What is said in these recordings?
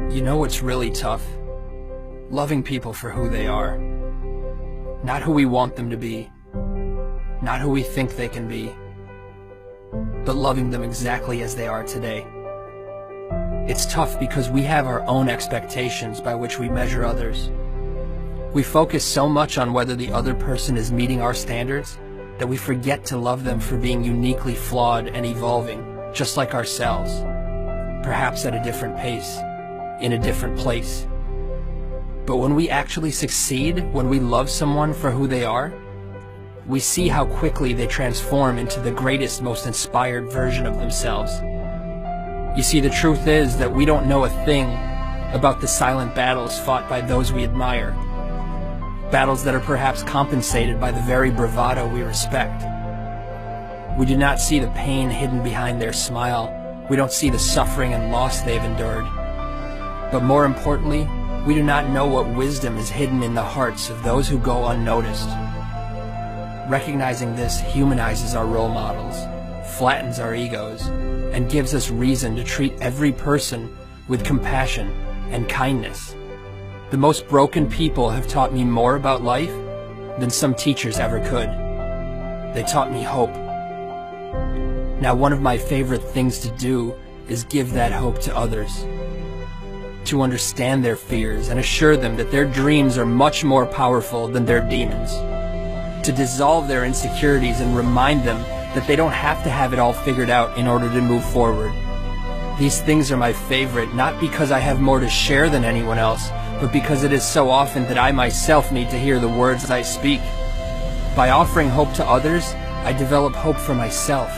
You know what's really tough? Loving people for who they are. Not who we want them to be. Not who we think they can be. But loving them exactly as they are today. It's tough because we have our own expectations by which we measure others. We focus so much on whether the other person is meeting our standards that we forget to love them for being uniquely flawed and evolving, just like ourselves. Perhaps at a different pace, in a different place. But when we actually succeed, when we love someone for who they are, we see how quickly they transform into the greatest, most inspired version of themselves. You see, the truth is that we don't know a thing about the silent battles fought by those we admire. Battles that are perhaps compensated by the very bravado we respect. We do not see the pain hidden behind their smile. We don't see the suffering and loss they've endured. But more importantly, we do not know what wisdom is hidden in the hearts of those who go unnoticed. Recognizing this humanizes our role models, flattens our egos, and gives us reason to treat every person with compassion and kindness. The most broken people have taught me more about life than some teachers ever could. They taught me hope. Now, one of my favorite things to do is give that hope to others. To understand their fears and assure them that their dreams are much more powerful than their demons. To dissolve their insecurities and remind them that they don't have to have it all figured out in order to move forward. These things are my favorite, not because I have more to share than anyone else, but because it is so often that I myself need to hear the words I speak. By offering hope to others, I develop hope for myself.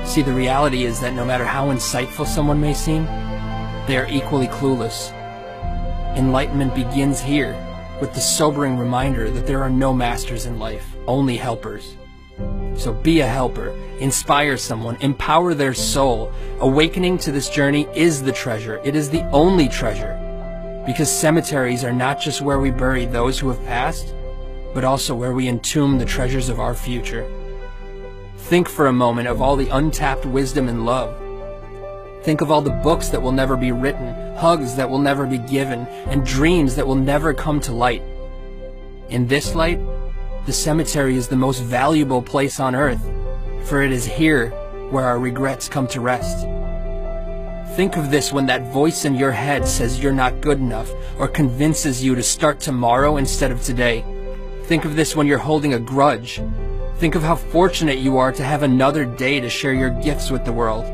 See, the reality is that no matter how insightful someone may seem, they are equally clueless. Enlightenment begins here, with the sobering reminder that there are no masters in life, only helpers. So be a helper, inspire someone, empower their soul. Awakening to this journey is the treasure. It is the only treasure. Because cemeteries are not just where we bury those who have passed, but also where we entomb the treasures of our future. Think for a moment of all the untapped wisdom and love. Think of all the books that will never be written, hugs that will never be given, and dreams that will never come to light. In this light, the cemetery is the most valuable place on earth, for it is here where our regrets come to rest. Think of this when that voice in your head says you're not good enough, or convinces you to start tomorrow instead of today. Think of this when you're holding a grudge. Think of how fortunate you are to have another day to share your gifts with the world.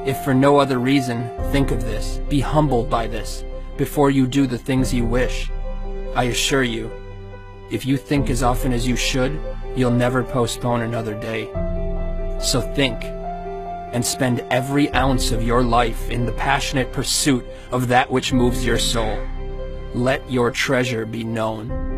If for no other reason, think of this. Be humbled by this before you do the things you wish. I assure you, if you think as often as you should, you'll never postpone another day. So think, and spend every ounce of your life in the passionate pursuit of that which moves your soul. Let your treasure be known.